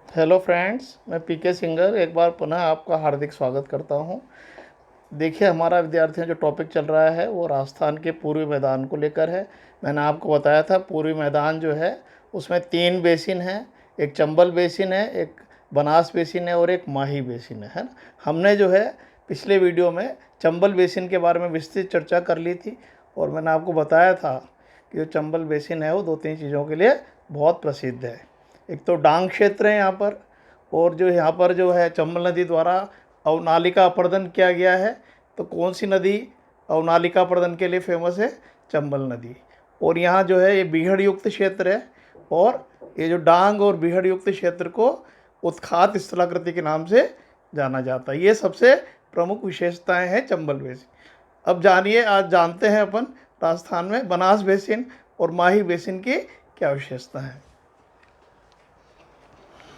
Hello friends, मैं पीके singer एक बार पुनः आपका हार्दिक स्वागत करता हूं। देखिए, हमारा विद्यार्थियों जो टॉपिक चल रहा है वो राजस्थान के पूर्वी मैदान को लेकर है। मैंने आपको बताया था पूर्वी मैदान जो है उसमें 3 बेसिन हैं। एक चंबल बेसिन है, एक बनास बेसिन है और एक माही बेसिन है ना। हमने जो है पिछले वीडियो में चंबल बेसिन के बारे में विस्तृत चर्चा कर ली थी और मैंने आपको बताया था कि जो चंबल बेसिन है वो 2-3 चीज़ों के लिए बहुत प्रसिद्ध है। एक तो डांग क्षेत्र है यहाँ पर, और जो यहाँ पर जो है चंबल नदी द्वारा अवनालिका अपर्दन किया गया है। तो कौन सी नदी अवनालिका अपर्दन के लिए फेमस है? चंबल नदी। और यहाँ जो है ये बीहड़ युक्त क्षेत्र है, और ये जो डांग और बीहड़ युक्त क्षेत्र को उत्खात स्थलाकृति के नाम से जाना जाता है। ये सबसे प्रमुख विशेषताएं हैं चंबल बेसिन। अब जानिए, आज जानते हैं अपन राजस्थान में बनास बेसिन और माही बेसिन की क्या विशेषता है।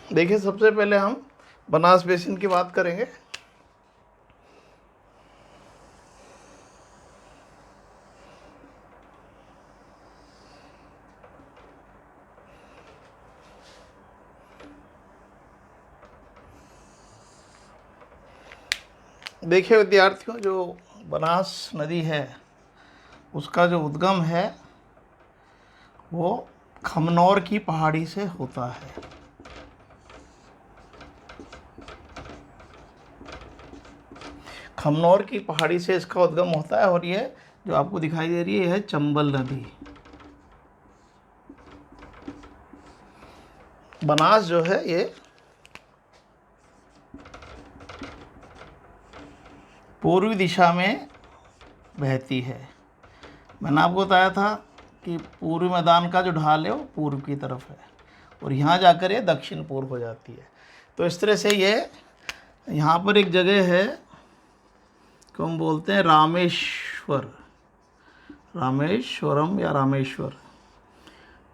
देखिए, सबसे पहले हम बनास बेसिन की बात करेंगे। देखिए विद्यार्थियों, जो बनास नदी है उसका जो उद्गम है वो खमनौर की पहाड़ी से होता है। खमनौर की पहाड़ी से इसका उद्गम होता है, और ये जो आपको दिखाई दे रही है चंबल नदी। बनास जो है ये पूर्वी दिशा में बहती है। मैंने आपको बताया था कि पूर्वी मैदान का जो ढाल है वो पूर्व की तरफ है, और यहाँ जाकर ये दक्षिण पूर्व हो जाती है। तो इस तरह से ये यहाँ पर एक जगह है को हम बोलते हैं रामेश्वरम या रामेश्वर।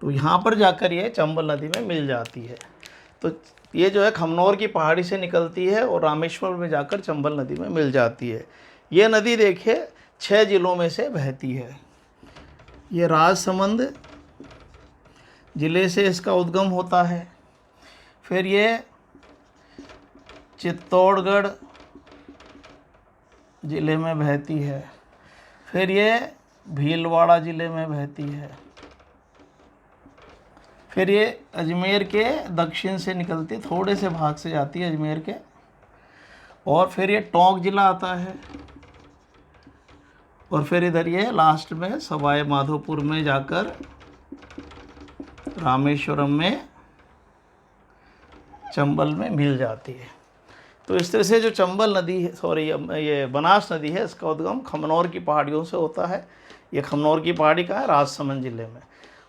तो यहाँ पर जाकर ये चंबल नदी में मिल जाती है। तो ये जो है खमनौर की पहाड़ी से निकलती है और रामेश्वर में जाकर चंबल नदी में मिल जाती है। ये नदी देखिए 6 जिलों में से बहती है। ये राजसमंद ज़िले से इसका उद्गम होता है। फिर ये चित्तौड़गढ़ ज़िले में बहती है। फिर ये भीलवाड़ा ज़िले में बहती है। फिर ये अजमेर के दक्षिण से निकलती, थोड़े से भाग से जाती है अजमेर के, और फिर ये टोंक ज़िला आता है, और फिर इधर ये लास्ट में सवाई माधोपुर में जाकर रामेश्वरम में चंबल में मिल जाती है। तो इस तरह से जो चंबल नदी है, ये बनास नदी है, इसका उद्गम खमनौर की पहाड़ियों से होता है। ये खमनौर की पहाड़ी का है राजसमंद ज़िले में,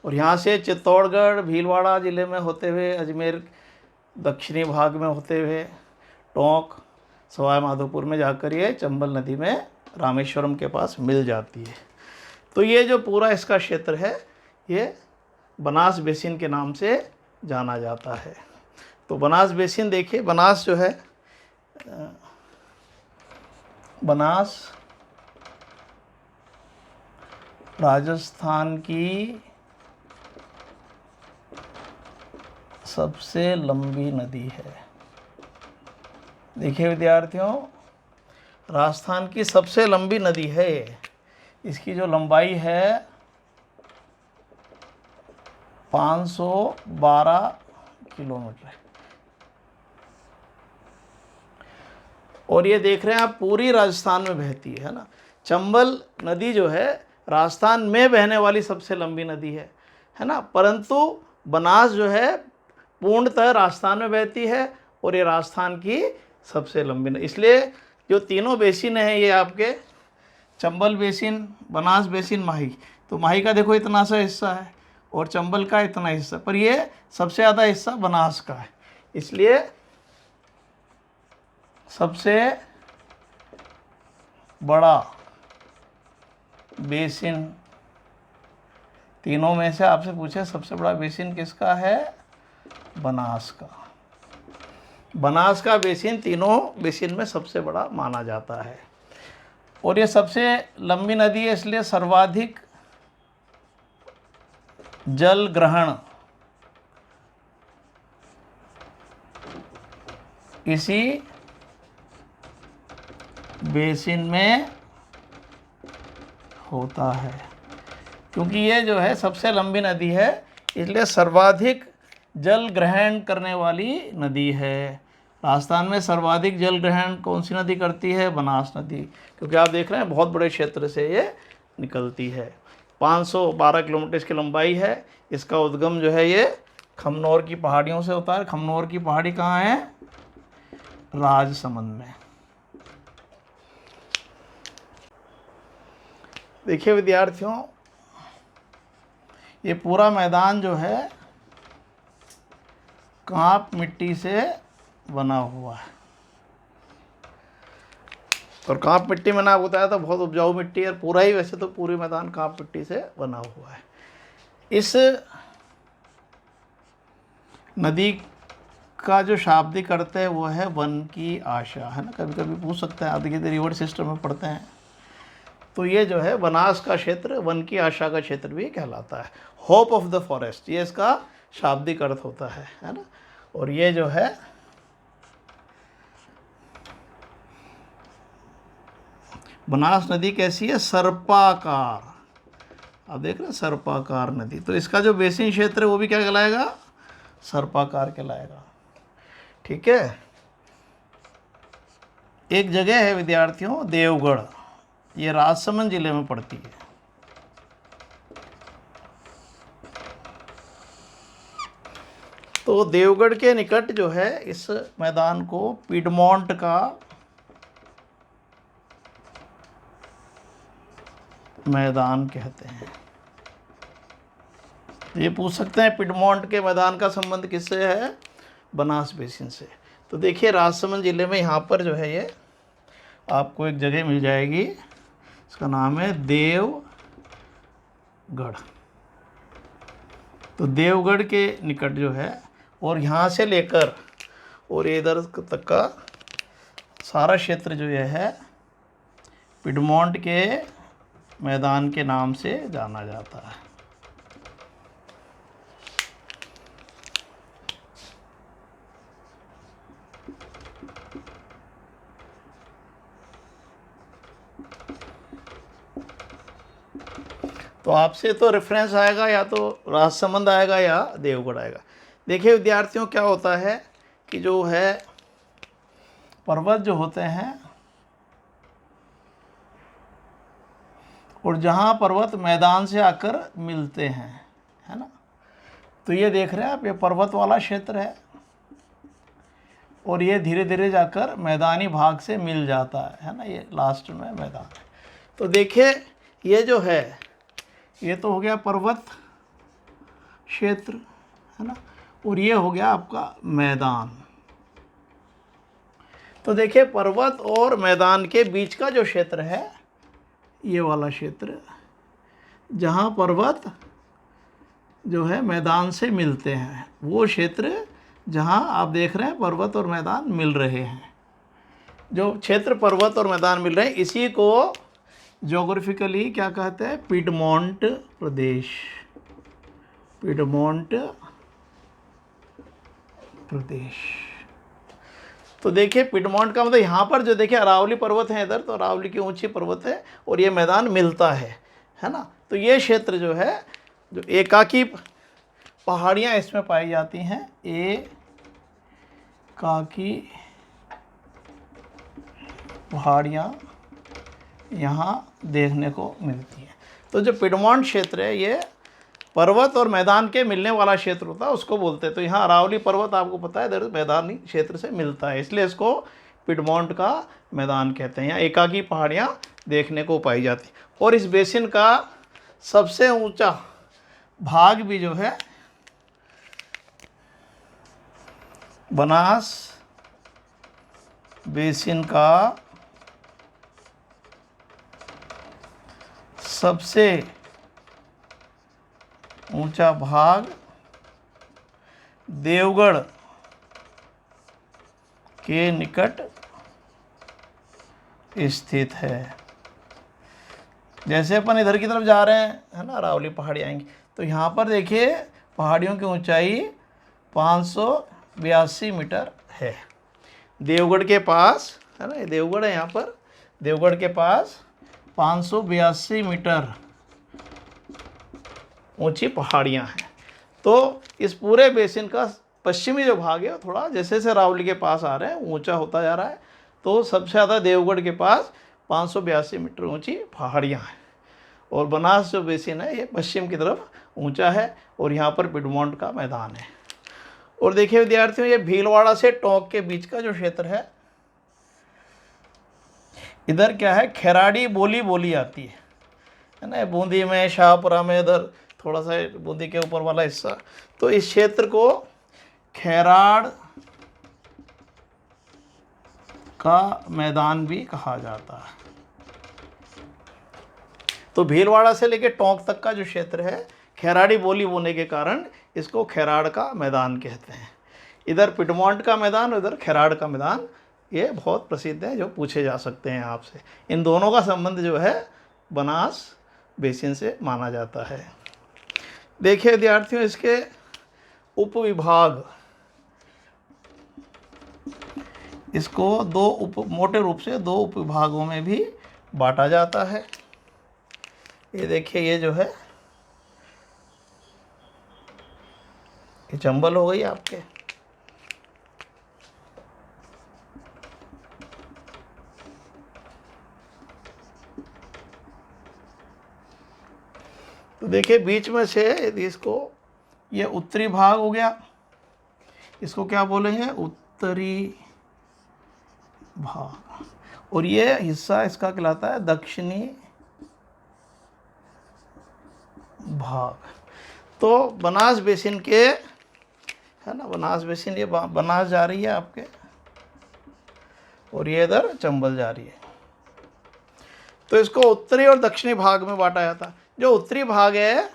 और यहाँ से चित्तौड़गढ़ भीलवाड़ा ज़िले में होते हुए अजमेर दक्षिणी भाग में होते हुए टोंक सवाई माधोपुर में जाकर ये चंबल नदी में रामेश्वरम के पास मिल जाती है। तो ये जो पूरा इसका क्षेत्र है ये बनास बेसिन के नाम से जाना जाता है। तो बनास बेसिन देखिए, बनास जो है बनास राजस्थान की सबसे लंबी नदी है। देखिए विद्यार्थियों, राजस्थान की सबसे लंबी नदी है ये। इसकी जो लंबाई है 512 किलोमीटर, और ये देख रहे हैं आप पूरी राजस्थान में बहती है ना। चंबल नदी जो है राजस्थान में बहने वाली सबसे लंबी नदी है ना। परंतु बनास जो है पूर्णतः राजस्थान में बहती है, और ये राजस्थान की सबसे लंबी नदी। इसलिए जो तीनों बेसिन हैं ये आपके चंबल बेसिन, बनास बेसिन, माही। तो माही का देखो इतना सा हिस्सा है और चंबल का इतना हिस्सा, पर ये सबसे ज़्यादा हिस्सा बनास का है। इसलिए सबसे बड़ा बेसिन तीनों में से आपसे पूछे सबसे बड़ा बेसिन किसका है? बनास का। बनास का बेसिन तीनों बेसिन में सबसे बड़ा माना जाता है, और ये सबसे लंबी नदी है, इसलिए सर्वाधिक जल ग्रहण इसी बेसिन में होता है। क्योंकि ये जो है सबसे लंबी नदी है, इसलिए सर्वाधिक जल ग्रहण करने वाली नदी है। राजस्थान में सर्वाधिक जल ग्रहण कौन सी नदी करती है? बनास नदी। क्योंकि आप देख रहे हैं बहुत बड़े क्षेत्र से ये निकलती है। 512 किलोमीटर इसकी लंबाई है। इसका उद्गम जो है ये खमनोर की पहाड़ियों से होता है। खमनोर की पहाड़ी कहाँ है? राजसमंद में। देखिए विद्यार्थियों, ये पूरा मैदान जो है कांप मिट्टी से बना हुआ है। और कांप मिट्टी मैंने आपको बताया था बहुत उपजाऊ मिट्टी है। पूरा ही वैसे तो पूरे मैदान कांप मिट्टी से बना हुआ है। इस नदी का जो शाब्दिक अर्थ है वो है वन की आशा, है ना। कभी कभी पूछ सकते हैं, आदि के रिवर सिस्टम में पढ़ते हैं, तो ये जो है बनास का क्षेत्र वन की आशा का क्षेत्र भी कहलाता है। होप ऑफ द फॉरेस्ट, ये इसका शाब्दिक अर्थ होता है ना। और ये जो है बनास नदी कैसी है? सर्पाकार। आप देख रहे हैं सर्पाकार नदी। तो इसका जो बेसिन क्षेत्र है वो भी क्या कहलाएगा? सर्पाकार कहलाएगा। ठीक है। एक जगह है विद्यार्थियों देवगढ़, ये राजसमंद जिले में पड़ती है। तो देवगढ़ के निकट जो है इस मैदान को पिडमोंट का मैदान कहते हैं। ये पूछ सकते हैं पिडमोंट के मैदान का संबंध किससे है? बनास बेसिन से। तो देखिए राजसमंद जिले में यहाँ पर जो है ये आपको एक जगह मिल जाएगी, इसका नाम है देवगढ़। तो देवगढ़ के निकट जो है, और यहाँ से लेकर और इधर तक का सारा क्षेत्र जो ये है पिडमोंट के मैदान के नाम से जाना जाता है। तो आपसे तो रेफरेंस आएगा, या तो राजसमंद आएगा या देवगढ़ आएगा। देखिए विद्यार्थियों, क्या होता है कि जो है पर्वत जो होते हैं, और जहाँ पर्वत मैदान से आकर मिलते हैं, है ना। तो ये देख रहे हैं आप, ये पर्वत वाला क्षेत्र है और ये धीरे धीरे जाकर मैदानी भाग से मिल जाता है ना। ये लास्ट में मैदान है। तो देखिए ये जो है ये तो हो गया पर्वत क्षेत्र, है ना, और ये हो गया आपका मैदान। तो देखिए पर्वत और मैदान के बीच का जो क्षेत्र है, ये वाला क्षेत्र जहाँ पर्वत जो है मैदान से मिलते हैं, वो क्षेत्र जहाँ आप देख रहे हैं पर्वत और मैदान मिल रहे हैं, जो क्षेत्र पर्वत और मैदान मिल रहे हैं, इसी को ज्योग्राफिकली क्या कहते हैं? पिडमोंट प्रदेश। पिडमोंट प्रदेश। तो देखिए पिडमोंट का मतलब यहाँ पर जो देखिए अरावली पर्वत है इधर, तो अरावली की ऊंची पर्वत है और ये मैदान मिलता है ना। तो ये क्षेत्र जो है, जो एकाकी पहाड़ियाँ इसमें पाई जाती हैं, एकाकी पहाड़ियाँ यहाँ देखने को मिलती है। तो जो पिडमोंट क्षेत्र है ये पर्वत और मैदान के मिलने वाला क्षेत्र होता है, उसको बोलते हैं। तो यहाँ अरावली पर्वत आपको पता है इधर मैदानी क्षेत्र से मिलता है, इसलिए इसको पिडमोंट का मैदान कहते हैं। यहाँ एकाकी पहाड़ियाँ देखने को पाई जाती। और इस बेसिन का सबसे ऊंचा भाग भी जो है बनास बेसिन का सबसे ऊंचा भाग देवगढ़ के निकट स्थित है। जैसे अपन इधर की तरफ जा रहे हैं, है ना, अरावली पहाड़ी आएंगे, तो यहाँ पर देखिए पहाड़ियों की ऊंचाई 582 मीटर है। देवगढ़ के पास है ना, ये देवगढ़ है, यहाँ पर देवगढ़ के पास 582 मीटर ऊंची पहाड़ियाँ हैं। तो इस पूरे बेसिन का पश्चिमी जो भाग है थोड़ा जैसे जैसे अरावली के पास आ रहे हैं ऊंचा होता जा रहा है। तो सबसे ज़्यादा देवगढ़ के पास 582 मीटर ऊंची पहाड़ियाँ हैं, और बनास जो बेसिन है ये पश्चिम की तरफ ऊंचा है, और यहाँ पर पिडमोंट का मैदान है। और देखिए विद्यार्थियों, ये भीलवाड़ा से टोंक के बीच का जो क्षेत्र है, इधर क्या है, खैराड़ी बोली बोली आती है ना, बूंदी में, शाहपुरा में, इधर थोड़ा सा बूंदी के ऊपर वाला हिस्सा। तो इस क्षेत्र को खैराड़ का मैदान भी कहा जाता है। तो भीलवाड़ा से लेकर टोंक तक का जो क्षेत्र है, खैराड़ी बोली बोलने के कारण इसको खैराड़ का मैदान कहते हैं। इधर पिडमोंट का मैदान, उधर खैराड़ का मैदान, ये बहुत प्रसिद्ध है, जो पूछे जा सकते हैं आपसे। इन दोनों का संबंध जो है बनास बेसिन से माना जाता है। देखिए विद्यार्थियों, इसके उपविभाग, इसको मोटे रूप से दो उपविभागों में भी बांटा जाता है। ये देखिए, ये जो है ये चंबल हो गई आपके, तो देखिए बीच में से यदि इसको, ये उत्तरी भाग हो गया, इसको क्या बोलेंगे, उत्तरी भाग, और ये हिस्सा इसका कहलाता है दक्षिणी भाग। तो बनास बेसिन के, है ना, बनास बेसिन, ये बनास जा रही है आपके, और ये इधर चंबल जा रही है। तो इसको उत्तरी और दक्षिणी भाग में बांटा जाता है। जो उत्तरी भाग है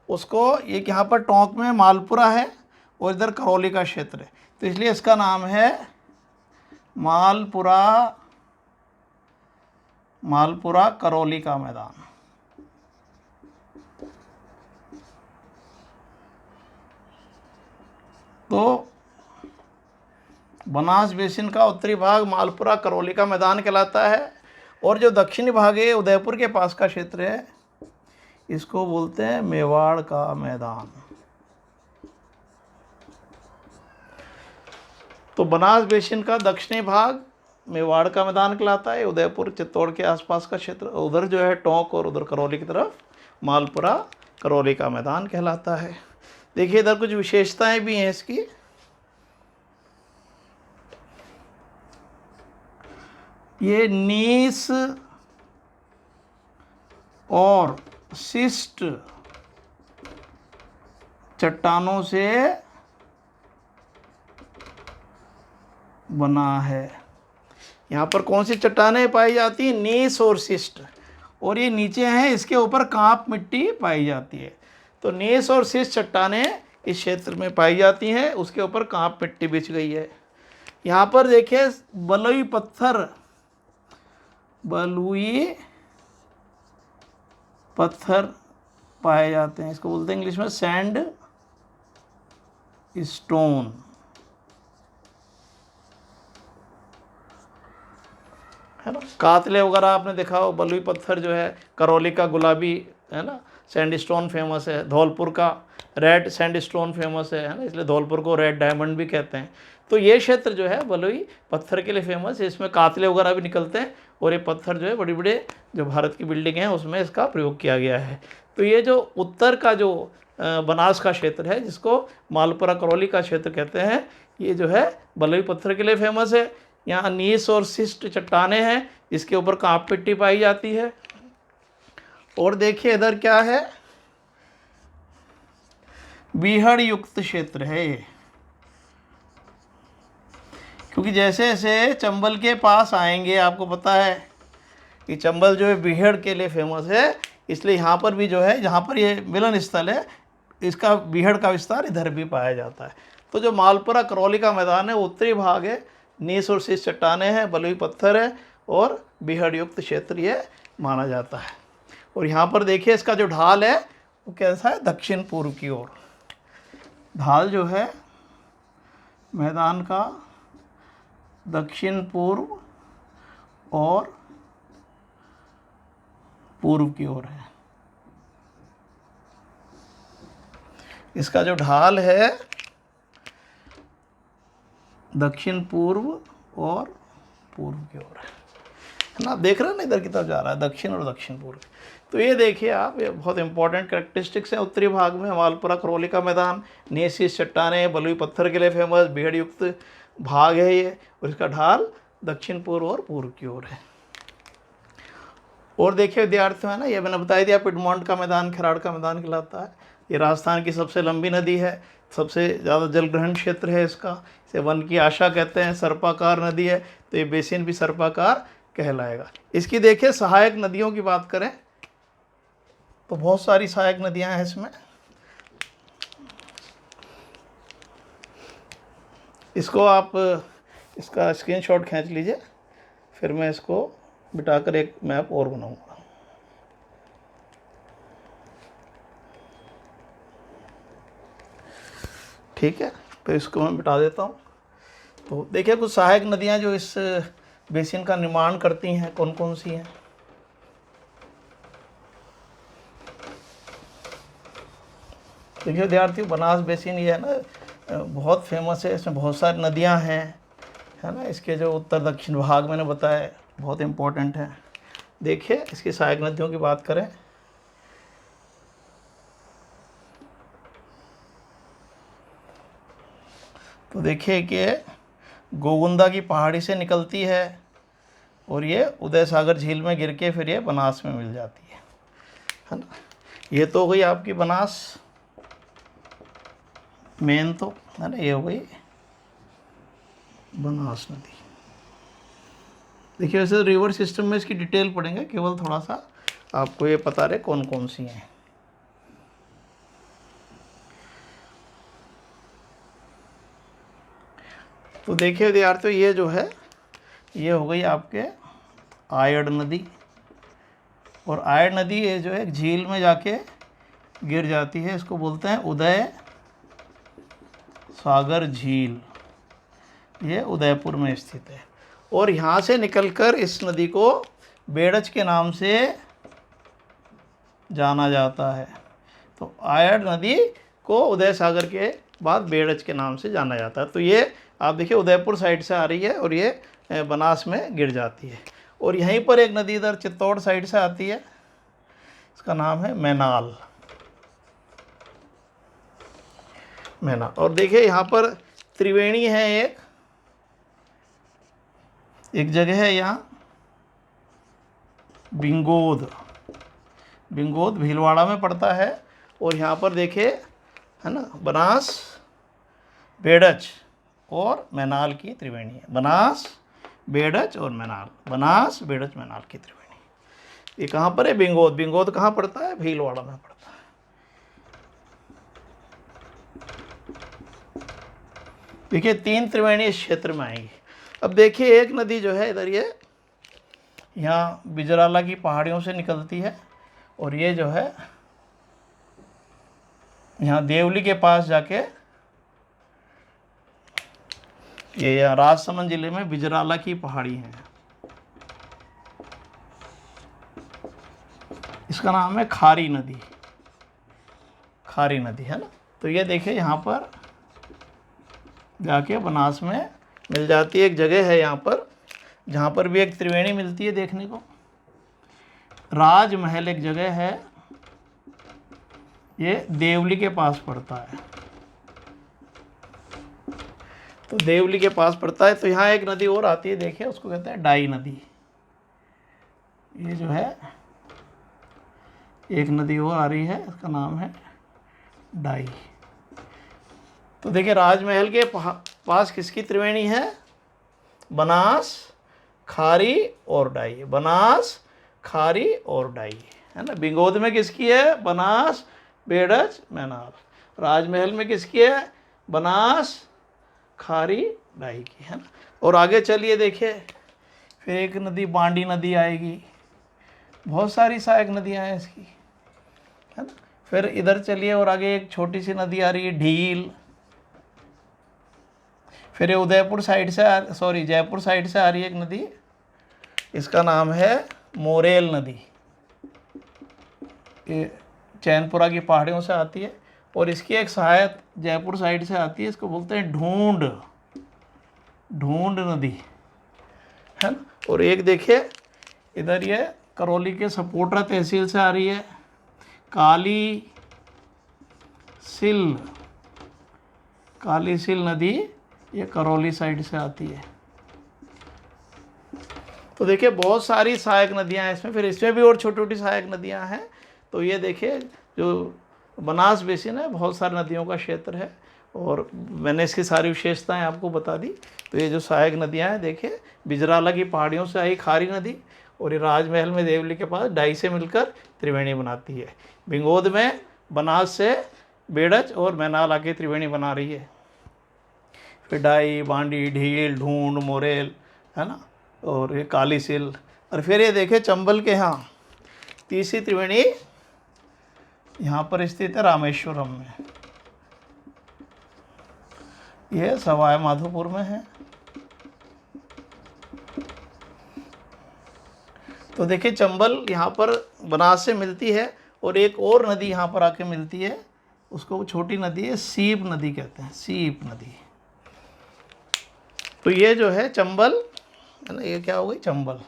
उसको, ये यहाँ पर टोंक में मालपुरा है और इधर करौली का क्षेत्र है, तो इसलिए इसका नाम है मालपुरा करौली का मैदान। तो बनास बेसिन का उत्तरी भाग मालपुरा करौली का मैदान कहलाता है, और जो दक्षिणी भाग है उदयपुर के पास का क्षेत्र है, इसको बोलते हैं मेवाड़ का मैदान। तो बनास बेसिन का दक्षिणी भाग मेवाड़ का मैदान कहलाता है, उदयपुर चित्तौड़ के आसपास का क्षेत्र, उधर जो है टोंक और उधर करौली की तरफ मालपुरा करौली का मैदान कहलाता है। देखिए इधर कुछ विशेषताएं भी हैं इसकी। ये नीस और शिष्ट चट्टानों से बना है। यहाँ पर कौन सी चट्टानें पाई जाती हैं, नीस और शिष्ट, और ये नीचे हैं, इसके ऊपर कांप मिट्टी पाई जाती है। तो नीस और शिष्ट चट्टानें इस क्षेत्र में पाई जाती हैं, उसके ऊपर कांप मिट्टी बिछ गई है। यहाँ पर देखिए बलुई पत्थर पाए जाते हैं, इसको बोलते हैं इंग्लिश में सैंड स्टोन। है ना, कातले वगैरह आपने देखा हो, बलुई पत्थर जो है, करौली का गुलाबी, है ना, सैंडस्टोन फेमस है, धौलपुर का रेड सैंडस्टोन फेमस है ना, इसलिए धौलपुर को रेड डायमंड भी कहते हैं। तो ये क्षेत्र जो है बलुई पत्थर के लिए फेमस है, इसमें कातले वगैरह भी निकलते हैं, और ये पत्थर जो है बड़े बड़े जो भारत की बिल्डिंग हैं उसमें इसका प्रयोग किया गया है। तो ये जो उत्तर का जो बनास का क्षेत्र है, जिसको मालपुरा करौली का क्षेत्र कहते हैं, ये जो है बलुई पत्थर के लिए फेमस है। यहाँ नीस और शिष्ट चट्टानें हैं, इसके ऊपर कांप मिट्टी पाई जाती है। और देखिए इधर क्या है, बीहड़ युक्त क्षेत्र है ये, क्योंकि जैसे जैसे चंबल के पास आएंगे, आपको पता है कि चंबल जो है बीहड़ के लिए फेमस है, इसलिए यहाँ पर भी जो है, जहाँ पर ये मिलन स्थल है, इसका बीहड़ का विस्तार इधर भी पाया जाता है। तो जो मालपुरा करौली का मैदान है, उत्तरी भाग है, नीस और शिष्ट चट्टानें हैं, बलुई पत्थर है, और बीहड़ युक्त क्षेत्र ये माना जाता है। और यहाँ पर देखिए इसका जो ढाल है वो कैसा है, दक्षिण पूर्व की ओर ढाल जो है मैदान का दक्षिण पूर्व और पूर्व की ओर है। इसका जो ढाल है दक्षिण पूर्व और पूर्व की ओर है ना। आप देख रहे हैं ना, इधर की तरफ जा रहा है, दक्षिण और दक्षिण पूर्व। तो ये देखिए आप, ये बहुत इंपॉर्टेंट कैरेक्टरिस्टिक्स हैं। उत्तरी भाग में मालपुरा करौली का मैदान, नेसीस चट्टानें, बलुई पत्थर के लिए फेमस, भीड़ युक्त भाग है ये, और इसका ढाल दक्षिण पूर्व और पूर्व की ओर है। और देखिए विद्यार्थियों, है ना, ये मैंने बताया दिया, पिडमॉन्ट का मैदान खिराड़ का मैदान कहलाता है। ये राजस्थान की सबसे लंबी नदी है, सबसे ज़्यादा जलग्रहण क्षेत्र है इसका, इसे वन की आशा कहते हैं। सर्पाकार नदी है, तो ये बेसिन भी सर्पाकार कहलाएगा। इसकी देखिए सहायक नदियों की बात करें तो बहुत सारी सहायक नदियां हैं इसमें। इसको आप इसका स्क्रीनशॉट खींच लीजिए, फिर मैं इसको बिठाकर एक मैप और बनाऊंगा। ठीक है, तो इसको मैं बिठा देता हूँ। तो देखिए कुछ सहायक नदियाँ जो इस बेसिन का निर्माण करती हैं, कौन कौन सी हैं। देखिए विद्यार्थियों, बनास बेसिन ये है ना, बहुत फेमस है। इसमें बहुत सारी नदियाँ हैं, है ना। इसके जो उत्तर दक्षिण भाग मैंने बताया बहुत इम्पोर्टेंट है। देखिए इसकी सहायक नदियों की बात करें तो देखिए कि गोगुंदा की पहाड़ी से निकलती है और ये उदय सागर झील में गिर के फिर ये बनास में मिल जाती है ना। ये तो हो गई आपकी बनास मेन, तो है ना, ये हो गई बनास नदी। देखिए वैसे रिवर सिस्टम में इसकी डिटेल पढ़ेंगे, केवल थोड़ा सा आपको ये पता रहे कौन कौन सी हैं। तो देखिए विद्यार्थियों, ये जो है ये हो गई आपके आयड़ नदी, और आयड़ नदी ये जो है एक झील में जाके गिर जाती है। इसको बोलते हैं उदय सागर झील, ये उदयपुर में स्थित है। और यहाँ से निकलकर इस नदी को बेड़च के नाम से जाना जाता है। तो आयड़ नदी को उदय सागर के बाद बेड़च के नाम से जाना जाता है। तो ये आप देखिए उदयपुर साइड से आ रही है और ये बनास में गिर जाती है। और यहीं पर एक नदी इधर चित्तौड़ साइड से आती है, इसका नाम है मैनाल। और देखिए यहाँ पर त्रिवेणी है, एक जगह है यहाँ बिंगोद भीलवाड़ा में पड़ता है। और यहाँ पर देखिए, है ना, बनास, बेड़च और मैनाल की त्रिवेणी है। बनास, बेड़च और मैनाल, बनास, बेड़च, मैनाल की त्रिवेणी। ये कहाँ पर है? बिंगोद कहाँ पड़ता है? भीलवाड़ा में पड़ता है। देखिए 3 त्रिवेणी इस क्षेत्र में आएंगी। अब देखिए एक नदी जो है इधर, ये यहाँ बिजराला की पहाड़ियों से निकलती है, और ये जो है यहाँ देवली के पास जाके, ये यहाँ राजसमंद जिले में बिजराला की पहाड़ी है, इसका नाम है खारी नदी है ना। तो ये देखिए यहाँ पर जाके बनास में मिल जाती है। एक जगह है यहाँ पर जहाँ पर भी एक त्रिवेणी मिलती है देखने को, राजमहल एक जगह है, ये देवली के पास पड़ता है। तो देवली के पास पड़ता है। तो यहाँ एक नदी और आती है, देखिए उसको कहते हैं डाई नदी। ये जो है एक नदी और आ रही है, इसका नाम है डाई। तो देखिए राजमहल के पास किसकी त्रिवेणी है? बनास, खारी और डाई। बनास, खारी और डाई, है ना। बिंगोद में किसकी है? बनास, बेड़च, मैनाल। राजमहल में किसकी है? बनास, खारी, डाई की, है ना। और आगे चलिए देखिए, फिर एक नदी बांडी नदी आएगी। बहुत सारी सहायक नदियाँ हैं इसकी, है ना। फिर इधर चलिए और आगे एक छोटी सी नदी आ रही है ढील। फिर ये उदयपुर साइड से सॉरी जयपुर साइड से आ रही है एक नदी, इसका नाम है मोरेल नदी। ये चैनपुरा की पहाड़ियों से आती है। और इसकी एक सहायक जयपुर साइड से आती है, इसको बोलते हैं ढूंढ नदी, है ना। और एक देखिए इधर ये करौली के सपोटरा तहसील से आ रही है काली सिल नदी, ये करौली साइड से आती है। तो देखिए बहुत सारी सहायक नदियां हैं इसमें, फिर इसमें भी और छोटी छोटी सहायक नदियां हैं। तो ये देखिए जो बनास बेसिन है, बहुत सारी नदियों का क्षेत्र है, और मैंने इसकी सारी विशेषताएं आपको बता दी। तो ये जो सहायक नदियां हैं, देखिए बिजराला की पहाड़ियों से आई खारी नदी, और ये राजमहल में देवली के पास डाई से मिलकर त्रिवेणी बनाती है। बिंगोद में बनास से बेड़च और मैनाल आके त्रिवेणी बना रही है। फिर डाई, बांडी, ढील, ढूंढ, मोरेल, है ना, और ये काली सिल। और फिर ये देखिए चंबल के यहाँ तीसरी त्रिवेणी यहाँ पर स्थित है रामेश्वरम में, ये सवाई माधोपुर में है। तो देखिए चंबल यहाँ पर बनास से मिलती है, और एक और नदी यहाँ पर आके मिलती है, उसको छोटी नदी है सीप नदी कहते हैं, सीप नदी। तो ये जो है चंबल है ना, ये क्या हो गई चंबल।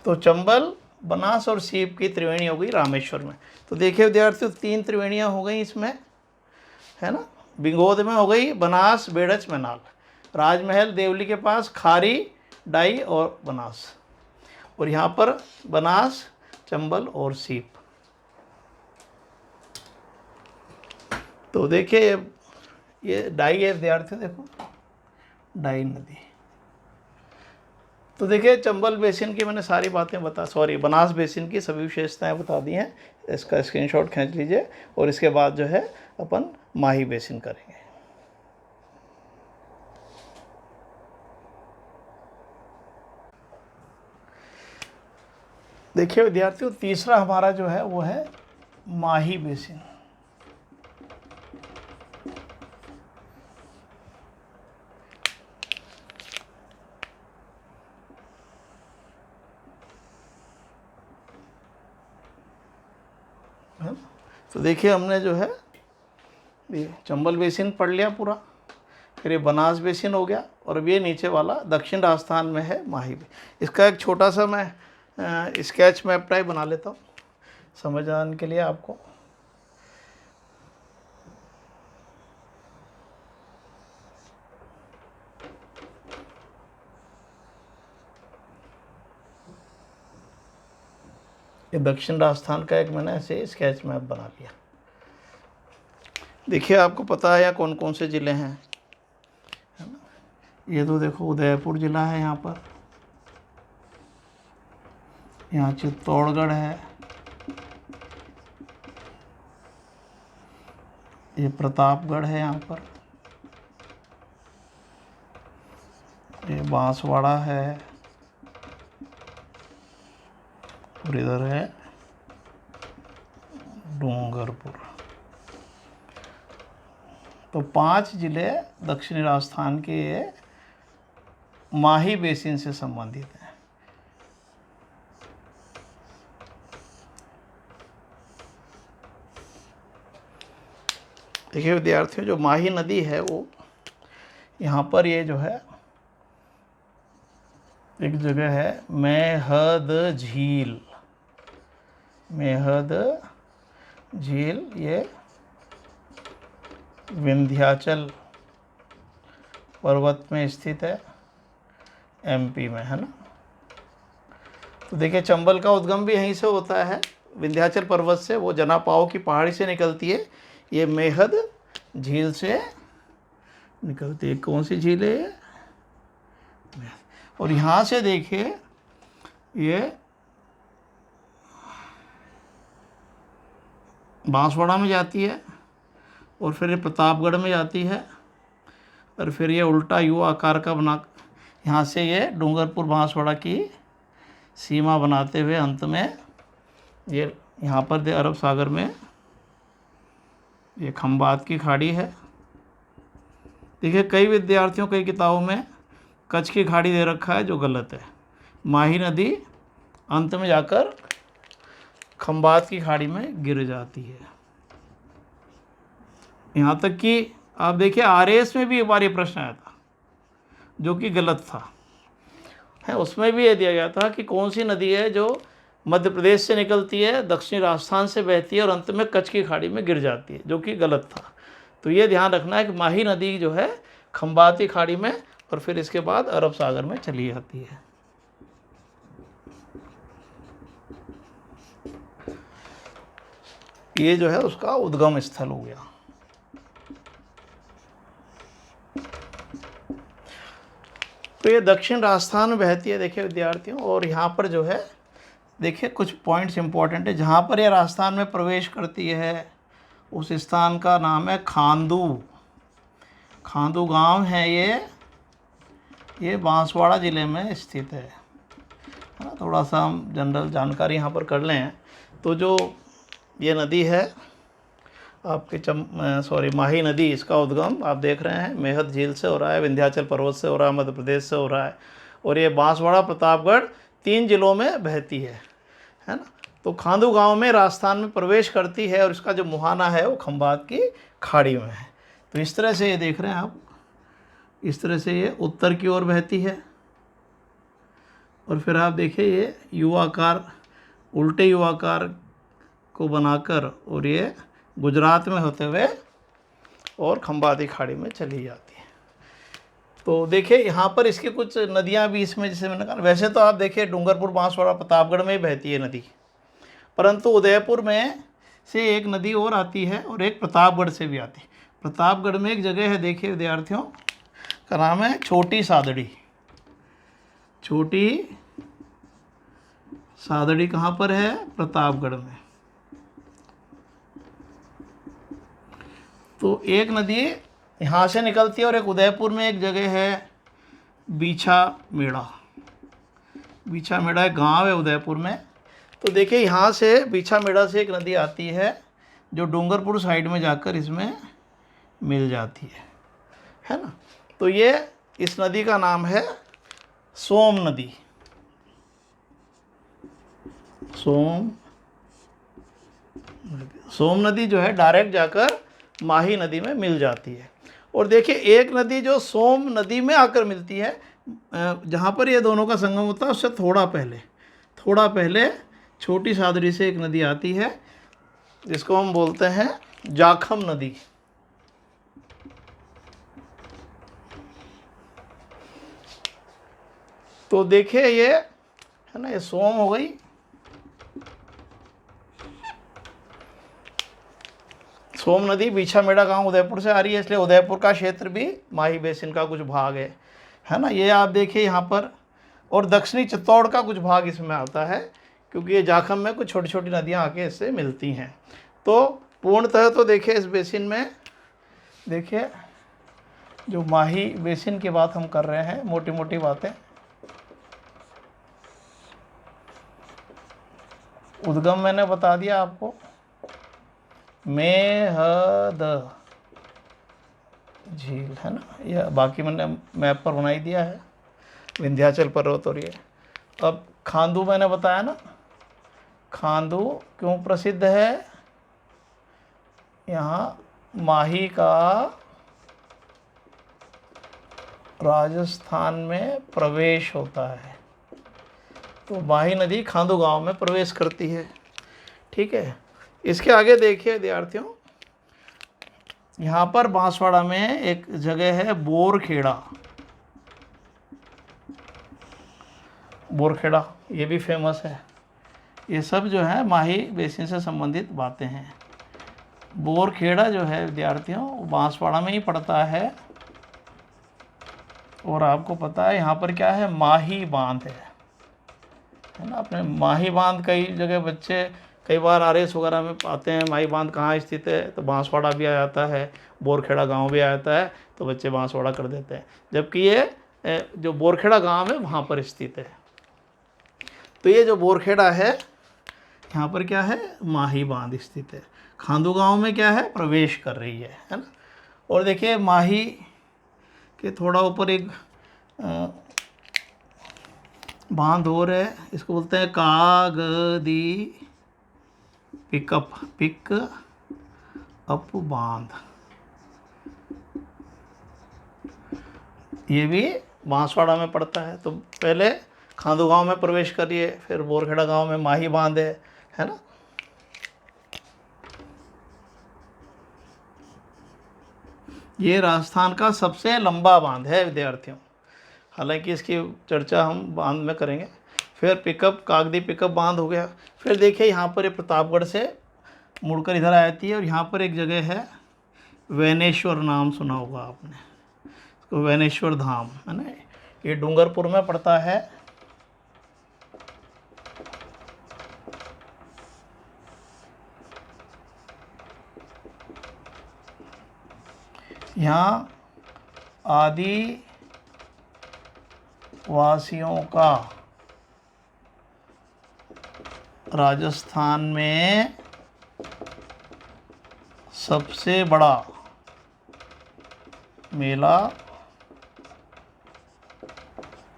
तो चंबल, बनास और सीप की त्रिवेणी हो गई रामेश्वर में। तो देखिए विद्यार्थियों 3 त्रिवेणियाँ हो गई इसमें, है ना। बिंगोद में हो गई बनास, बेड़च, मैनाल। राजमहल देवली के पास खारी, डाई और बनास। और यहाँ पर बनास, चंबल और सीप। तो देखिए ये डाई है विद्यार्थियों, देखो डाई नदी। तो देखिए चंबल बेसिन की मैंने सारी बातें बनास बेसिन की सभी विशेषताएं बता दी हैं। इसका स्क्रीनशॉट खींच लीजिए, और इसके बाद जो है अपन माही बेसिन करेंगे। देखिए विद्यार्थियों तीसरा हमारा जो है वो है माही बेसिन। तो देखिए हमने जो है ये चंबल बेसिन पढ़ लिया पूरा, फिर ये बनास बेसिन हो गया, और अब ये नीचे वाला दक्षिण राजस्थान में है माही। इसका एक छोटा सा मैं स्केच मैप टाइप बना लेता हूँ समझ आने के लिए आपको। ये दक्षिण राजस्थान का एक मैंने ऐसे स्केच मैप बना लिया। देखिए आपको पता है यहाँ कौन कौन से ज़िले हैं, है ना। ये तो देखो उदयपुर ज़िला है यहाँ पर, यहाँ चित्तौड़गढ़ है, ये प्रतापगढ़ है यहाँ पर, ये बांसवाड़ा है, और इधर है डूंगरपुर। तो 5 ज़िले दक्षिणी राजस्थान के माही बेसिन से संबंधित हैं। देखिए विद्यार्थियों जो माही नदी है वो यहाँ पर ये जो है एक जगह है मेहद झील, ये विंध्याचल पर्वत में स्थित है, एमपी में, है ना। तो देखिए चंबल का उद्गम भी यहीं से होता है, विंध्याचल पर्वत से, वो जनापाओ की पहाड़ी से निकलती है, ये मेहद झील से निकलती है। कौन सी झील है ये? और यहाँ से देखिए ये बांसवाड़ा में जाती है, और फिर ये प्रतापगढ़ में जाती है, और फिर ये उल्टा यू आकार का बना यहाँ से ये डूंगरपुर बांसवाड़ा की सीमा बनाते हुए अंत में ये यहाँ पर अरब सागर में ये खंबात की खाड़ी है, देखिए कई विद्यार्थियों कई किताबों में कच्छ की खाड़ी दे रखा है, जो गलत है। माही नदी अंत में जाकर खंबात की खाड़ी में गिर जाती है। यहाँ तक कि आप देखिए आरएस में भी एक बार ये प्रश्न आया था जो कि गलत था, है। उसमें भी ये दिया गया था कि कौन सी नदी है जो मध्य प्रदेश से निकलती है, दक्षिणी राजस्थान से बहती है और अंत में कच्छ की खाड़ी में गिर जाती है, जो कि गलत था। तो ये ध्यान रखना है कि माही नदी जो है खंबात की खाड़ी में और फिर इसके बाद अरब सागर में चली जाती है। ये जो है उसका उद्गम स्थल हो गया। तो ये दक्षिण राजस्थान में बहती है, देखिए विद्यार्थियों। और यहाँ पर जो है देखिए कुछ पॉइंट्स इंपॉर्टेंट है। जहाँ पर ये राजस्थान में प्रवेश करती है उस स्थान का नाम है खांदू। खांदू गांव है ये बांसवाड़ा ज़िले में स्थित है ना। थोड़ा सा हम जनरल जानकारी यहाँ पर कर लें तो जो ये नदी है आपके माही नदी, इसका उद्गम आप देख रहे हैं मेहत झील से हो रहा है, विंध्याचल पर्वत से हो रहा है, मध्य प्रदेश से हो रहा है और ये बांसवाड़ा प्रतापगढ़ 3 जिलों में बहती है ना। तो खांदू गांव में राजस्थान में प्रवेश करती है और इसका जो मुहाना है वो खंबात की खाड़ी में है। तो इस तरह से ये देख रहे हैं आप, इस तरह से ये उत्तर की ओर बहती है और फिर आप देखिए ये युवाकार, उल्टे युवाकार को बनाकर और ये गुजरात में होते हुए और खंबाती खाड़ी में चली जाती है। तो देखिए यहाँ पर इसकी कुछ नदियाँ भी इसमें, जैसे मैंने कहा, वैसे तो आप देखिए डूंगरपुर बांसवाड़ा प्रतापगढ़ में ही बहती है नदी, परंतु उदयपुर में से एक नदी और आती है और एक प्रतापगढ़ से भी आती है। प्रतापगढ़ में एक जगह है देखिए विद्यार्थियों, का नाम है छोटी सादड़ी। छोटी सादड़ी कहाँ पर है? प्रतापगढ़ में। तो एक नदी यहाँ से निकलती है और एक उदयपुर में एक जगह है बीछा मेड़ा। बीछा मेड़ा एक गांव है उदयपुर में। तो देखिए यहाँ से बीछा मेड़ा से एक नदी आती है जो डूंगरपुर साइड में जाकर इसमें मिल जाती है ना। तो ये इस नदी का नाम है सोम नदी। सोम नदी जो है डायरेक्ट जाकर माही नदी में मिल जाती है। और देखिए एक नदी जो सोम नदी में आकर मिलती है, जहाँ पर ये दोनों का संगम होता है उससे थोड़ा पहले छोटी सादड़ी से एक नदी आती है जिसको हम बोलते हैं जाखम नदी। तो देखिए ये है ना, ये सोम हो गई। सोम नदी बीछा मेड़ा गांव उदयपुर से आ रही है, इसलिए उदयपुर का क्षेत्र भी माही बेसिन का कुछ भाग है ना। ये आप देखिए यहाँ पर, और दक्षिणी चित्तौड़ का कुछ भाग इसमें आता है क्योंकि ये जाखम में कुछ छोटी छोटी नदियाँ आके इससे मिलती हैं। तो पूर्णतः तो देखिए इस बेसिन में देखिए जो माही बेसिन की बात हम कर रहे हैं, मोटी मोटी बातें, उद्गम मैंने बता दिया आपको, मेहद झील है ना, यह बाकी मैंने मैप पर बनाई दिया है, विंध्याचल पर्वत। और ये अब खांदू मैंने बताया ना, खांदू क्यों प्रसिद्ध है? यहाँ माही का राजस्थान में प्रवेश होता है, तो माही नदी खांदू गांव में प्रवेश करती है। ठीक है, इसके आगे देखिए विद्यार्थियों, यहाँ पर बांसवाड़ा में एक जगह है बोरखेड़ा। बोरखेड़ा ये भी फेमस है। ये सब जो है माही बेसिन से संबंधित बातें हैं। बोरखेड़ा जो है विद्यार्थियों बांसवाड़ा में ही पड़ता है और आपको पता है यहाँ पर क्या है, माही बांध है ना। अपने माही बांध कई जगह बच्चे कई बार आरएस वगैरह में आते हैं, माही बांध कहाँ स्थित है, तो बांसवाड़ा भी आ जाता है, बोरखेड़ा गांव भी आ जाता है, तो बच्चे बांसवाड़ा कर देते हैं, जबकि ये जो बोरखेड़ा गांव है वहाँ पर स्थित है। तो ये जो बोरखेड़ा है यहाँ पर क्या है, माही बांध स्थित है। खांदू गांव में क्या है, प्रवेश कर रही है ना। और देखिए माही कि थोड़ा ऊपर एक बांध और है, इसको बोलते हैं कागदी पिक अप बांध। ये भी बांसवाड़ा में पड़ता है। तो पहले खांदू गांव में प्रवेश करिए, फिर बोरखेड़ा गांव में माही बांध है ना। ये राजस्थान का सबसे लंबा बांध है विद्यार्थियों, हालांकि इसकी चर्चा हम बांध में करेंगे। फिर कागदी पिकअप बांध हो गया। फिर देखिए यहाँ पर ये प्रतापगढ़ से मुड़कर इधर आ जाती है, और यहाँ पर एक जगह है वैनेश्वर, नाम सुना होगा आपने, तो वैनेश्वर धाम है ना, ये डूंगरपुर में पड़ता है। यहाँ आदिवासियों का राजस्थान में सबसे बड़ा मेला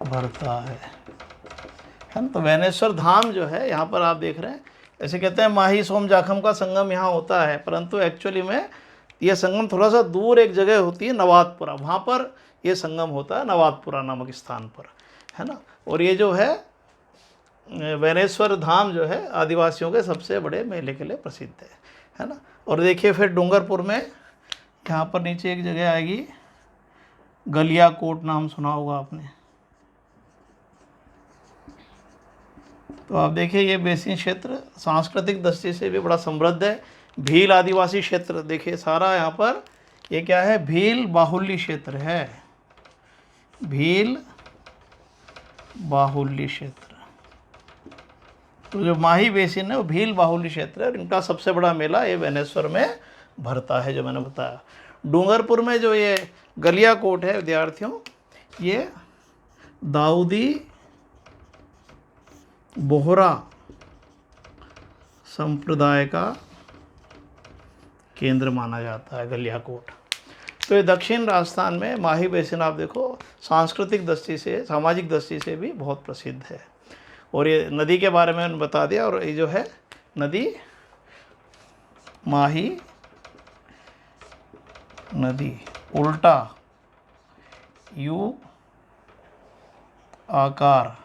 भरता है ना। तो वैनेश्वर धाम जो है यहाँ पर आप देख रहे हैं, ऐसे कहते हैं माही सोम जाखम का संगम यहाँ होता है, परंतु एक्चुअली में यह संगम थोड़ा सा दूर एक जगह होती है नवादपुरा, वहाँ पर यह संगम होता है, नवादपुरा नामक स्थान पर, है ना। और ये जो है वैनेश्वर धाम जो है आदिवासियों के सबसे बड़े मेले के लिए प्रसिद्ध है ना। और देखिए फिर डूंगरपुर में यहाँ पर नीचे एक जगह आएगी गलियाकोट, नाम सुना होगा आपने। तो आप देखिए ये बेसिन क्षेत्र सांस्कृतिक दृष्टि से भी बड़ा समृद्ध है। भील आदिवासी क्षेत्र देखिए सारा यहाँ पर, ये क्या है, भील बाहुल्य क्षेत्र है, भील बाहुल्य क्षेत्र। तो जो माही बेसिन है वो भील बाहुल्य क्षेत्र है, और इनका सबसे बड़ा मेला ये वैनेश्वर में भरता है, जो मैंने बताया। डूंगरपुर में जो ये गलियाकोट है विद्यार्थियों, ये दाऊदी बोहरा संप्रदाय का केंद्र माना जाता है गलियाकोट। तो ये दक्षिण राजस्थान में माही बेसिन आप देखो सांस्कृतिक दृष्टि से, सामाजिक दृष्टि से भी बहुत प्रसिद्ध है। और ये नदी के बारे में मैंने बता दिया, और ये जो है नदी माही नदी उल्टा यू आकार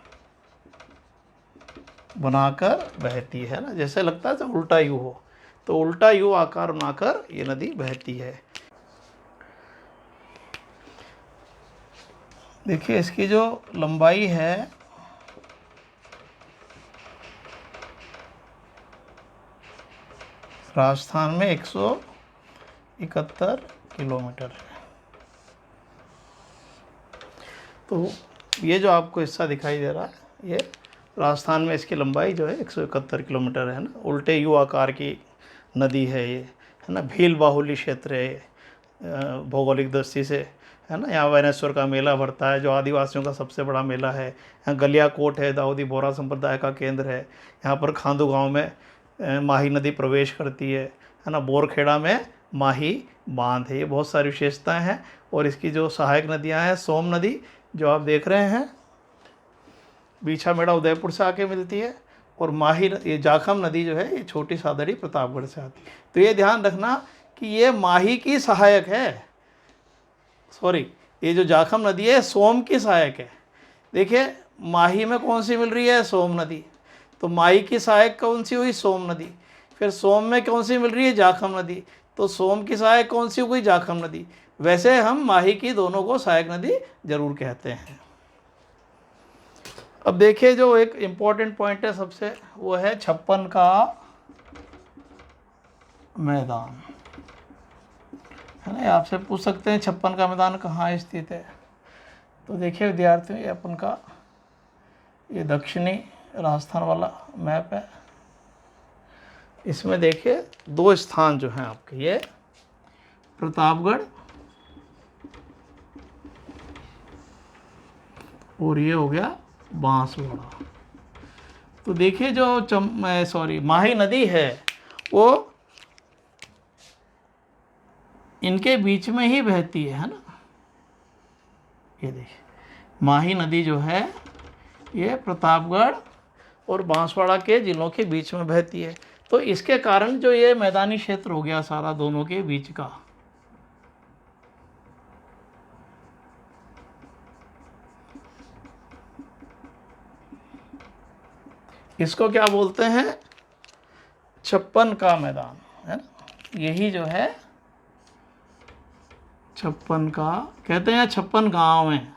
बनाकर बहती है ना, जैसे लगता है तो उल्टा यू हो, तो उल्टा यू आकार बनाकर ये नदी बहती है। देखिए इसकी जो लंबाई है राजस्थान में 171 किलोमीटर है। तो ये जो आपको हिस्सा दिखाई दे रहा है, ये राजस्थान में इसकी लंबाई जो है 171 किलोमीटर है ना। उल्टे यू आकार की नदी है ये, है ना। भील बाहुल्य क्षेत्र है भौगोलिक दृष्टि से, है ना। यहाँ वैनेश्वर का मेला भरता है, जो आदिवासियों का सबसे बड़ा मेला है। यहाँ गलियाकोट है, दाऊदी बोहरा संप्रदाय का केंद्र है। यहाँ पर खांदू गांव में माही नदी प्रवेश करती है ना। बोरखेड़ा में माही बांध है। ये बहुत सारी विशेषताएं हैं। और इसकी जो सहायक नदियाँ हैं, सोम नदी जो आप देख रहे हैं बीछा मेड़ा उदयपुर से आके मिलती है, और माही ये जाखम नदी जो है ये छोटी सादड़ी प्रतापगढ़ से आती है। तो ये ध्यान रखना कि ये माही की सहायक है, सॉरी ये जो जाखम नदी है सोम की सहायक है। देखिए माही में कौन सी मिल रही है, सोम नदी, तो माही की सहायक कौन सी हुई, सोम नदी। फिर सोम में कौन सी मिल रही है, जाखम नदी, तो सोम की सहायक कौन सी हुई, जाखम नदी। वैसे हम माही की दोनों को सहायक नदी जरूर कहते हैं। अब देखिए जो एक इम्पॉर्टेंट पॉइंट है सबसे, वो है छप्पन का मैदान, है ना। आपसे पूछ सकते हैं छप्पन का मैदान कहाँ स्थित है। तो देखिए विद्यार्थियों, ये अपन का ये दक्षिणी राजस्थान वाला मैप है। इसमें देखिए दो स्थान जो हैं आपके, ये प्रतापगढ़ और ये हो गया बांसवाड़ा। तो देखिए जो माही नदी है वो इनके बीच में ही बहती है ना। ये देखिए माही नदी जो है ये प्रतापगढ़ और बांसवाड़ा के जिलों के बीच में बहती है। तो इसके कारण जो ये मैदानी क्षेत्र हो गया सारा दोनों के बीच का, इसको क्या बोलते हैं, छप्पन का मैदान, है ना। यही जो है छप्पन का कहते हैं, 56 गांव हैं,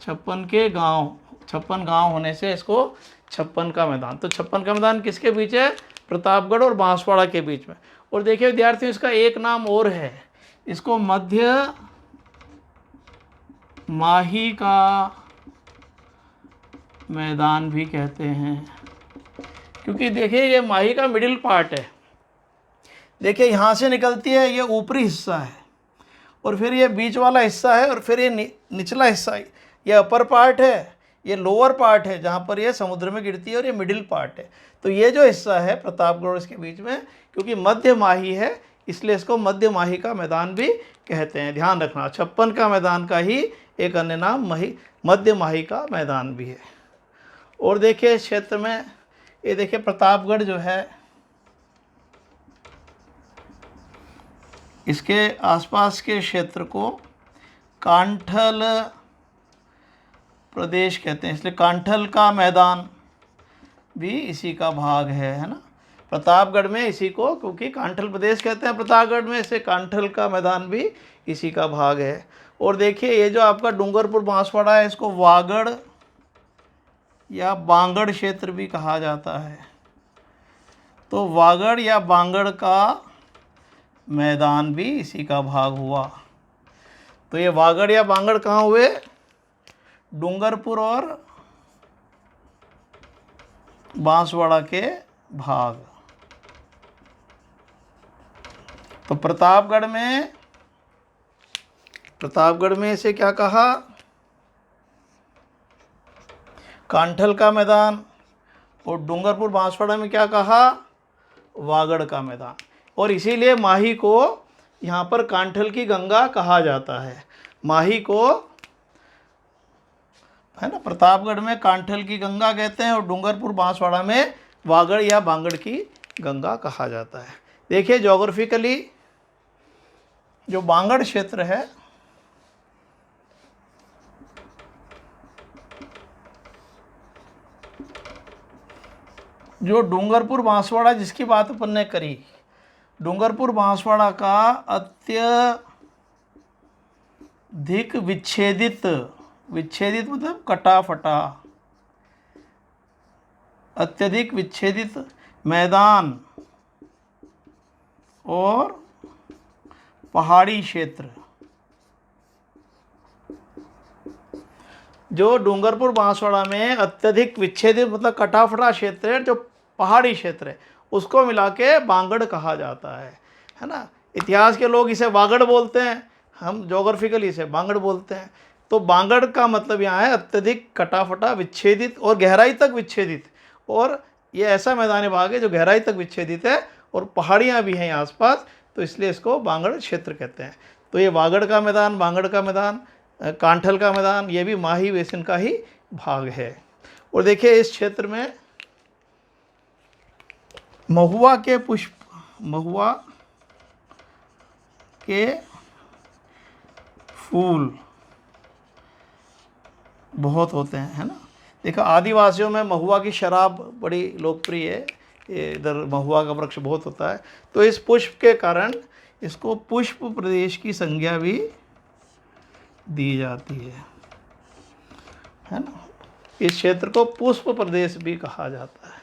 56 गांव होने से इसको 56 का मैदान। तो 56 का मैदान किसके बीच है, प्रतापगढ़ और बांसवाड़ा के बीच में। और देखिए विद्यार्थियों इसका एक नाम और है, इसको मध्य माही का मैदान भी कहते हैं, क्योंकि देखिए ये माही का मिडिल पार्ट है। देखिए यहाँ से निकलती है, ये ऊपरी हिस्सा है, और फिर ये बीच वाला हिस्सा है, और फिर ये निचला हिस्सा है, ये अपर पार्ट है, ये लोअर पार्ट है जहाँ पर ये समुद्र में गिरती है, और ये मिडिल पार्ट है। तो ये जो हिस्सा है प्रतापगढ़ और इसके बीच में, क्योंकि मध्य माही है इसलिए इसको मध्य माही का मैदान भी कहते हैं। ध्यान रखना, 56 का मैदान का ही एक अन्य नाम मध्य माही का मैदान भी है। और देखिए इस क्षेत्र में, ये देखिए प्रतापगढ़ जो है इसके आसपास के क्षेत्र को कांठल प्रदेश कहते हैं, इसलिए कांठल का मैदान भी इसी का भाग है ना। प्रतापगढ़ में इसी को क्योंकि कांठल प्रदेश कहते हैं प्रतापगढ़ में, इसे कांठल का मैदान भी इसी का भाग है। और देखिए ये जो आपका डूंगरपुर बांसवाड़ा है, इसको वागड़ या बांगड़ क्षेत्र भी कहा जाता है। तो वागड़ या बांगड़ का मैदान भी इसी का भाग हुआ। तो ये वागड़ या बांगड़ कहाँ हुए, डूंगरपुर और बांसवाड़ा के भाग। तो प्रतापगढ़ में इसे क्या कहा, कांठल का मैदान, और डूंगरपुर बांसवाड़ा में क्या कहा, वागड़ का मैदान। और इसीलिए माही को यहाँ पर कांठल की गंगा कहा जाता है। माही को, है ना, प्रतापगढ़ में कांठल की गंगा कहते हैं, और डूंगरपुर बांसवाड़ा में वागड़ या बांगड़ की गंगा कहा जाता है। देखिए ज्योग्राफिकली जो बांगड़ क्षेत्र है, जो डूंगरपुर बांसवाड़ा जिसकी बात अपन ने करी, डूंगरपुर बांसवाड़ा का अत्यधिक विच्छेदित मतलब कटा फटा, अत्यधिक विच्छेदित मैदान और पहाड़ी क्षेत्र, जो डूंगरपुर बांसवाड़ा में अत्यधिक विच्छेदित मतलब कटा फटा क्षेत्र है, जो पहाड़ी क्षेत्र है, उसको मिला के बांगड़ कहा जाता है ना। इतिहास के लोग इसे वागड़ बोलते हैं, हम ज्योग्राफिकली इसे बांगड़ बोलते हैं। तो बांगड़ का मतलब यहाँ है अत्यधिक कटा फटा, विच्छेदित और गहराई तक विच्छेदित, और ये ऐसा मैदानी भाग है जो गहराई तक विच्छेदित है और पहाड़ियाँ भी हैं आसपास, तो इसलिए इसको बांगड़ क्षेत्र कहते हैं। तो ये वागड़ का मैदान, बांगड़ का मैदान, कांठल का मैदान, ये भी माही बेसिन का ही भाग है। और देखिए इस क्षेत्र में महुआ के पुष्प, महुआ के फूल बहुत होते हैं, है ना। देखो आदिवासियों में महुआ की शराब बड़ी लोकप्रिय है, ये इधर महुआ का वृक्ष बहुत होता है। तो इस पुष्प के कारण इसको पुष्प प्रदेश की संज्ञा भी दी जाती है ना। इस क्षेत्र को पुष्प प्रदेश भी कहा जाता है।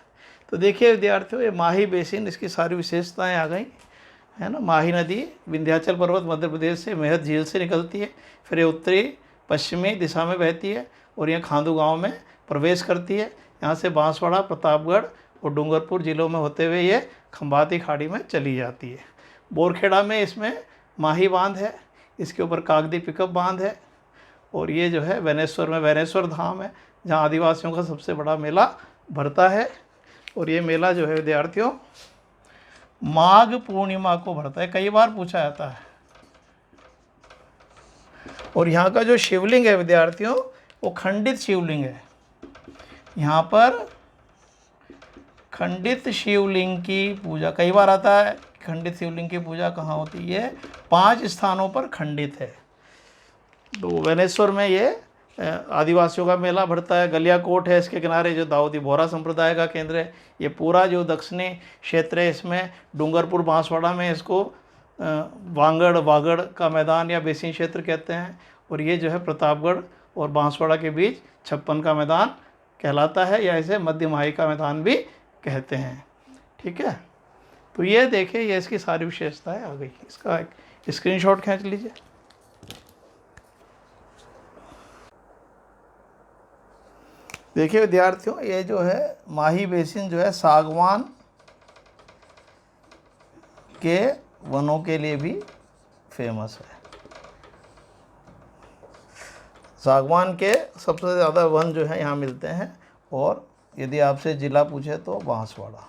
तो देखिए विद्यार्थियों, ये माही बेसिन, इसकी सारी विशेषताएं आ गई, है ना। माही नदी विंध्याचल पर्वत मध्य प्रदेश से मेहत झील से निकलती है, फिर ये उत्तरी पश्चिमी दिशा में बहती है और ये खांदू गांव में प्रवेश करती है। यहाँ से बांसवाड़ा, प्रतापगढ़ और डूंगरपुर जिलों में होते हुए ये खंबाती खाड़ी में चली जाती है। बोरखेड़ा में इसमें माही बांध है, इसके ऊपर कागदी पिकअप बांध है, और ये जो है वैनेश्वर में वैनेश्वर धाम है, जहाँ आदिवासियों का सबसे बड़ा मेला भरता है। और ये मेला जो है विद्यार्थियों माघ पूर्णिमा को भरता है। कई बार पूछा जाता है और यहाँ का जो शिवलिंग है विद्यार्थियों वो खंडित शिवलिंग है। यहाँ पर खंडित शिवलिंग की पूजा, कई बार आता है खंडित शिवलिंग की पूजा कहाँ होती है, 5 स्थानों पर खंडित है। तो वेनेश्वर में ये आदिवासियों का मेला बढ़ता है। गलियाकोट है इसके किनारे, जो दाऊदी बोहरा संप्रदाय का केंद्र है। ये पूरा जो दक्षिणी क्षेत्र है इसमें डूंगरपुर बांसवाड़ा में इसको वागड़ का मैदान या बेसिन क्षेत्र कहते हैं। और ये जो है प्रतापगढ़ और बांसवाड़ा के बीच 56 का मैदान कहलाता है, या इसे मध्यमाही का मैदान भी कहते हैं। ठीक है, तो ये देखिए, ये इसकी सारी विशेषताएं आ गई। इसका एक स्क्रीनशॉट खींच लीजिए। देखिए विद्यार्थियों, ये जो है माही बेसिन जो है सागवान के वनों के लिए भी फेमस है। सागवान के सबसे ज़्यादा वन जो है यहाँ मिलते हैं। और यदि आपसे ज़िला पूछे तो बांसवाड़ा।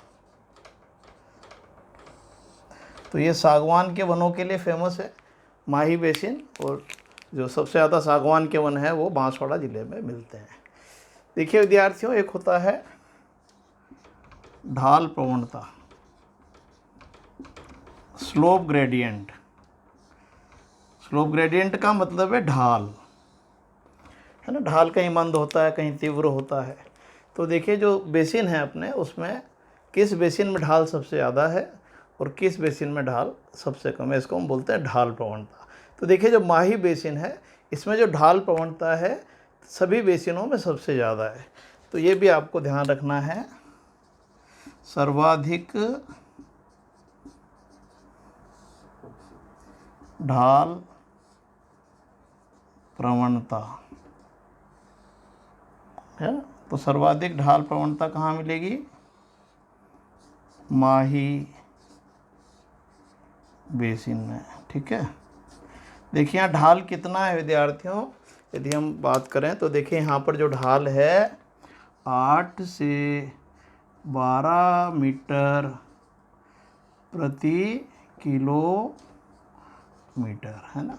तो ये सागवान के वनों के लिए फेमस है माही बेसिन, और जो सबसे ज़्यादा सागवान के वन है वो बांसवाड़ा ज़िले में मिलते हैं। देखिए विद्यार्थियों, एक होता है ढाल प्रवणता, स्लोप ग्रेडियंट। स्लोप ग्रेडियंट का मतलब है ढाल, है ना। ढाल कहीं मंद होता है, कहीं तीव्र होता है। तो देखिए जो बेसिन है अपने, उसमें किस बेसिन में ढाल सबसे ज़्यादा है और किस बेसिन में ढाल सबसे कम है, इसको हम बोलते हैं ढाल प्रवणता। तो देखिए जो माही बेसिन है इसमें जो ढाल प्रवणता है सभी बेसिनों में सबसे ज़्यादा है। तो ये भी आपको ध्यान रखना है, सर्वाधिक ढाल प्रवणता है। तो सर्वाधिक ढाल प्रवणता कहाँ मिलेगी, माही बेसिन में। ठीक है, देखिए यहाँ ढाल कितना है विद्यार्थियों, यदि हम बात करें तो देखिए यहाँ पर जो ढाल है 8 से 12 मीटर प्रति किलोमीटर, है ना।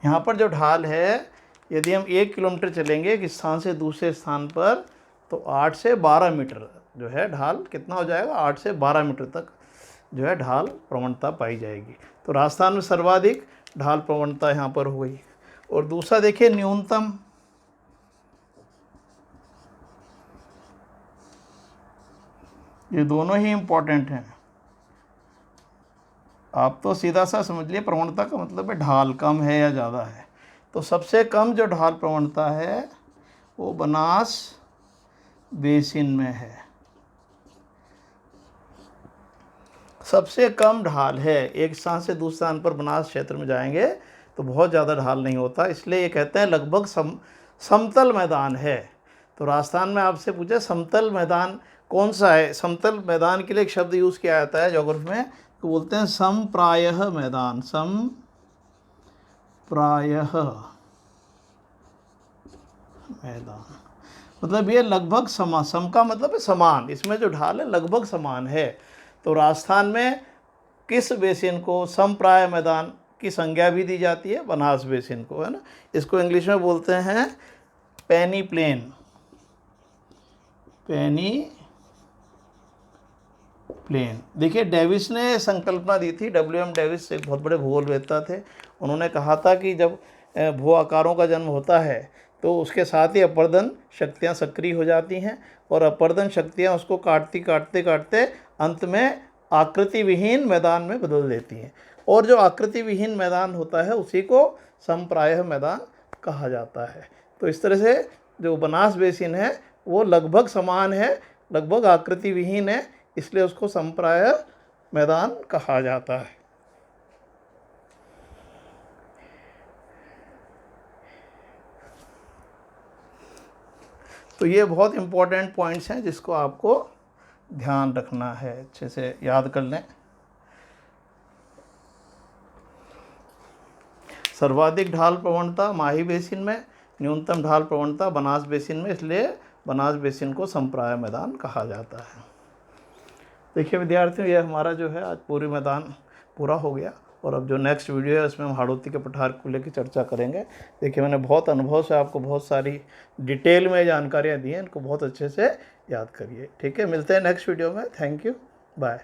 यहाँ पर जो ढाल है, यदि हम 1 किलोमीटर चलेंगे एक स्थान से दूसरे स्थान पर, तो 8 से 12 मीटर जो है ढाल कितना हो जाएगा, 8 से 12 मीटर तक जो है ढाल प्रवणता पाई जाएगी। तो राजस्थान में सर्वाधिक ढाल प्रवणता यहाँ पर हो गई। और दूसरा देखिए न्यूनतम, ये दोनों ही इम्पोर्टेंट हैं। आप तो सीधा सा समझ लिए, प्रवणता का मतलब है ढाल कम है या ज़्यादा है। तो सबसे कम जो ढाल प्रवणता है वो बनास बेसिन में है। सबसे कम ढाल है, एक स्थान से दूसरे स्थान पर बनास क्षेत्र में जाएंगे तो बहुत ज़्यादा ढाल नहीं होता, इसलिए ये कहते हैं लगभग समतल मैदान है। तो राजस्थान में आपसे पूछा समतल मैदान कौन सा है, समतल मैदान के लिए एक शब्द यूज़ किया जाता है ज्योग्राफी में, तो बोलते हैं समप्रायः मैदान। समप्रायः मैदान मतलब ये लगभग समान, सम का मतलब है समान, इसमें जो ढाल है लगभग समान है। तो राजस्थान में किस बेसिन को समप्राय मैदान की संज्ञा भी दी जाती है, बनास बेसिन को, है ना। इसको इंग्लिश में बोलते हैं पेनी प्लेन, पेनी प्लेन। देखिए डेविस ने संकल्पना दी थी, WM डेविस एक बहुत बड़े भूगोलवेत्ता थे। उन्होंने कहा था कि जब भू आकारों का जन्म होता है तो उसके साथ ही अपर्दन शक्तियाँ सक्रिय हो जाती हैं, और अपर्दन शक्तियाँ उसको काटते काटते अंत में आकृति विहीन मैदान में बदल देती हैं। और जो आकृति विहीन मैदान होता है उसी को समप्रायः मैदान कहा जाता है। तो इस तरह से जो बनास बेसिन है वो लगभग समान है, लगभग आकृति विहीन है, इसलिए उसको समप्रायः मैदान कहा जाता है। तो ये बहुत इम्पोर्टेंट पॉइंट्स हैं जिसको आपको ध्यान रखना है, अच्छे से याद कर लें। सर्वाधिक ढाल प्रवणता माही बेसिन में, न्यूनतम ढाल प्रवणता बनास बेसिन में, इसलिए बनास बेसिन को समप्राय मैदान कहा जाता है। देखिए विद्यार्थियों, ये हमारा जो है आज पूरी मैदान पूरा हो गया। और अब जो नेक्स्ट वीडियो है उसमें हम हाड़ौती के पठार को लेकर चर्चा करेंगे। देखिए मैंने बहुत अनुभव से आपको बहुत सारी डिटेल में जानकारियाँ दी हैं, इनको बहुत अच्छे से याद करिए। ठीक है, मिलते हैं नेक्स्ट वीडियो में। Thank you, bye.